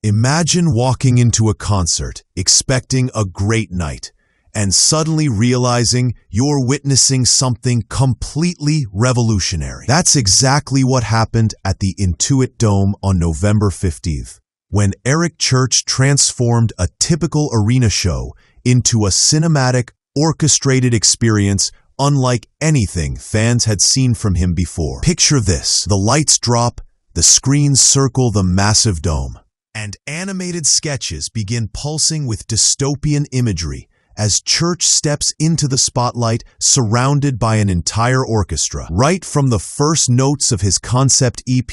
Imagine walking into a concert, expecting a great night, and suddenly realizing you're witnessing something completely revolutionary. That's exactly what happened at the Intuit Dome on November 15th, when Eric Church transformed a typical arena show into a cinematic, orchestrated experience unlike anything fans had seen from him before. Picture this: the lights drop, the screens circle the massive dome, and animated sketches begin pulsing with dystopian imagery as Church steps into the spotlight surrounded by an entire orchestra. Right from the first notes of his concept EP,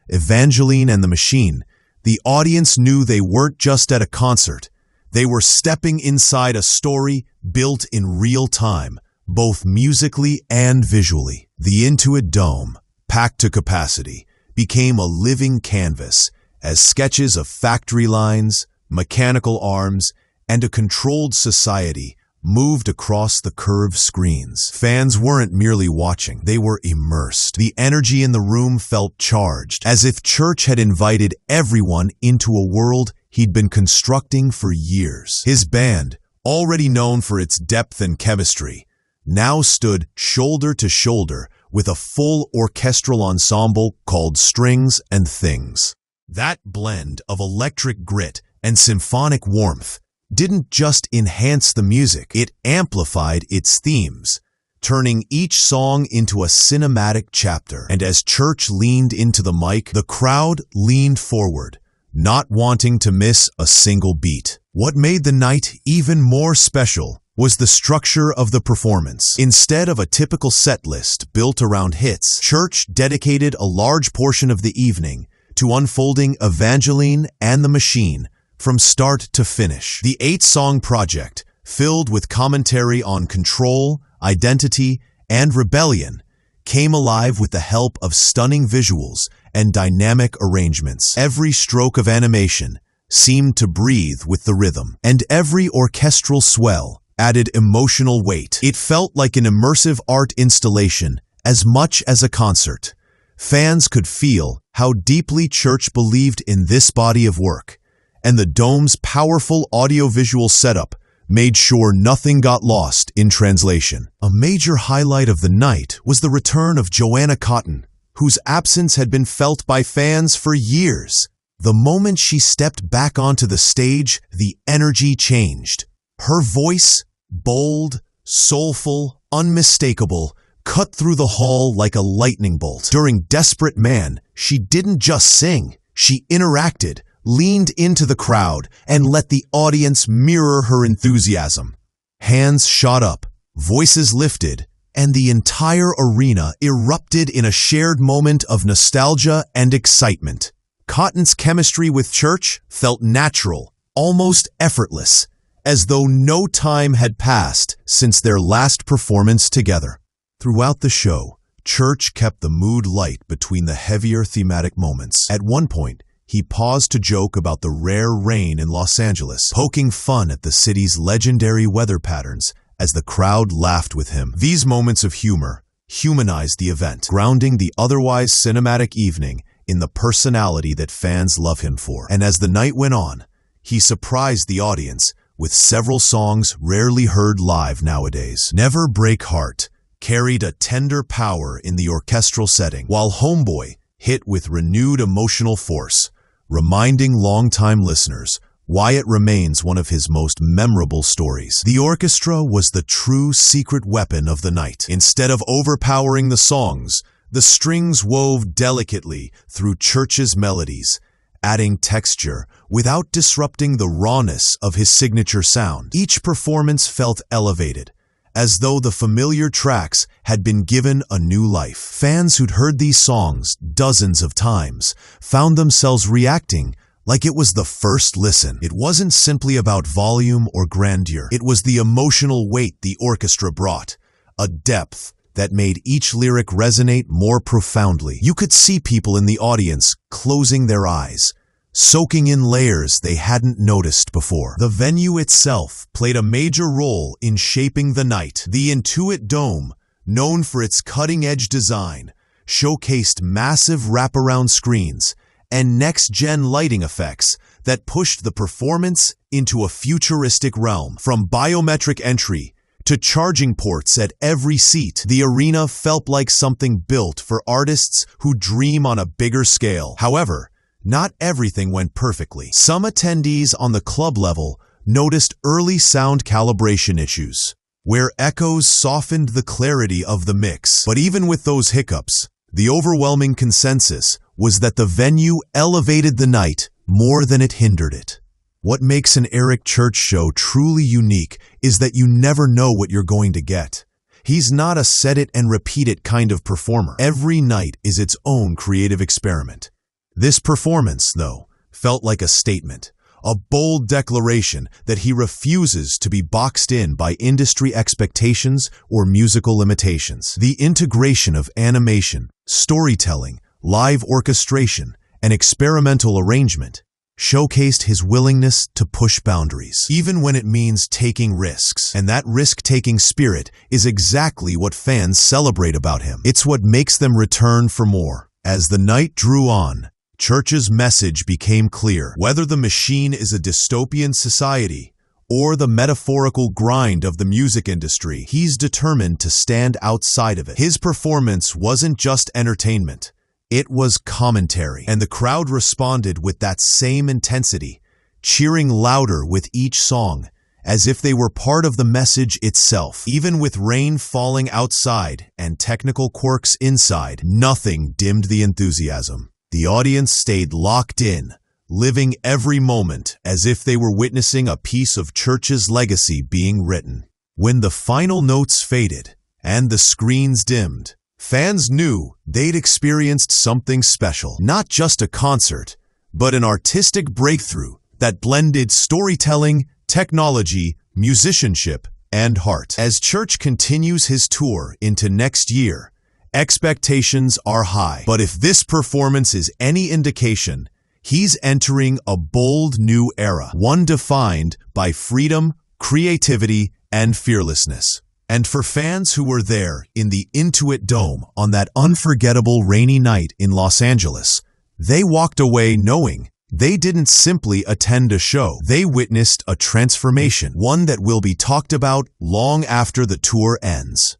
Evangeline and the Machine, the audience knew they weren't just at a concert. They were stepping inside a story built in real time, both musically and visually. The Intuit Dome, packed to capacity, became a living canvas as sketches of factory lines, mechanical arms, and a controlled society moved across the curved screens. Fans weren't merely watching, they were immersed. The energy in the room felt charged, as if Church had invited everyone into a world he'd been constructing for years. His band, already known for its depth and chemistry, now stood shoulder to shoulder with a full orchestral ensemble called Strings and Things. That blend of electric grit and symphonic warmth didn't just enhance the music, it amplified its themes, turning each song into a cinematic chapter. And as Church leaned into the mic, the crowd leaned forward, not wanting to miss a single beat. What made the night even more special was the structure of the performance. Instead of a typical set list built around hits, Church dedicated a large portion of the evening to unfolding Evangeline and the Machine from start to finish. The 8-song project, filled with commentary on control, identity, and rebellion, came alive with the help of stunning visuals and dynamic arrangements. Every stroke of animation seemed to breathe with the rhythm, and every orchestral swell added emotional weight. It felt like an immersive art installation as much as a concert. Fans could feel how deeply Church believed in this body of work, and the Dome's powerful audiovisual setup made sure nothing got lost in translation. A major highlight of the night was the return of Joanna Cotton, whose absence had been felt by fans for years. The moment she stepped back onto the stage, the energy changed. Her voice, bold, soulful, unmistakable, cut through the hall like a lightning bolt. During Desperate Man, she didn't just sing, she interacted, leaned into the crowd, and let the audience mirror her enthusiasm. Hands shot up, voices lifted, and the entire arena erupted in a shared moment of nostalgia and excitement. Cotton's chemistry with Church felt natural, almost effortless, as though no time had passed since their last performance together. Throughout the show, Church kept the mood light between the heavier thematic moments. At one point, he paused to joke about the rare rain in Los Angeles, poking fun at the city's legendary weather patterns as the crowd laughed with him. These moments of humor humanized the event, grounding the otherwise cinematic evening in the personality that fans love him for. And as the night went on, he surprised the audience with several songs rarely heard live nowadays. Never Break Heart carried a tender power in the orchestral setting, while Homeboy hit with renewed emotional force, reminding longtime listeners why it remains one of his most memorable stories. The orchestra was the true secret weapon of the night. Instead of overpowering the songs, the strings wove delicately through Church's melodies, adding texture without disrupting the rawness of his signature sound. Each performance felt elevated, as though the familiar tracks had been given a new life. Fans who'd heard these songs dozens of times found themselves reacting like it was the first listen. It wasn't simply about volume or grandeur. It was the emotional weight the orchestra brought, a depth that made each lyric resonate more profoundly. You could see people in the audience closing their eyes, soaking in layers they hadn't noticed before. The venue itself played a major role in shaping the night. The Intuit Dome, known for its cutting-edge design, showcased massive wraparound screens and next-gen lighting effects that pushed the performance into a futuristic realm. From biometric entry to charging ports at every seat, the arena felt like something built for artists who dream on a bigger scale. However, not everything went perfectly. Some attendees on the club level noticed early sound calibration issues, where echoes softened the clarity of the mix. But even with those hiccups, the overwhelming consensus was that the venue elevated the night more than it hindered it. What makes an Eric Church show truly unique is that you never know what you're going to get. He's not a set-it-and-repeat-it kind of performer. Every night is its own creative experiment. This performance, though, felt like a statement, a bold declaration that he refuses to be boxed in by industry expectations or musical limitations. The integration of animation, storytelling, live orchestration, and experimental arrangement showcased his willingness to push boundaries, even when it means taking risks. And that risk-taking spirit is exactly what fans celebrate about him. It's what makes them return for more. As the night drew on, Church's message became clear. Whether the machine is a dystopian society or the metaphorical grind of the music industry, he's determined to stand outside of it. His performance wasn't just entertainment. It was commentary, and the crowd responded with that same intensity, cheering louder with each song, as if they were part of the message itself. Even with rain falling outside and technical quirks inside, nothing dimmed the enthusiasm. The audience stayed locked in, living every moment as if they were witnessing a piece of Church's legacy being written. When the final notes faded and the screens dimmed, fans knew they'd experienced something special. Not just a concert, but an artistic breakthrough that blended storytelling, technology, musicianship, and heart. As Church continues his tour into next year, expectations are high. But if this performance is any indication, he's entering a bold new era, one defined by freedom, creativity, and fearlessness. And for fans who were there in the Intuit Dome on that unforgettable rainy night in Los Angeles, they walked away knowing they didn't simply attend a show. They witnessed a transformation, one that will be talked about long after the tour ends.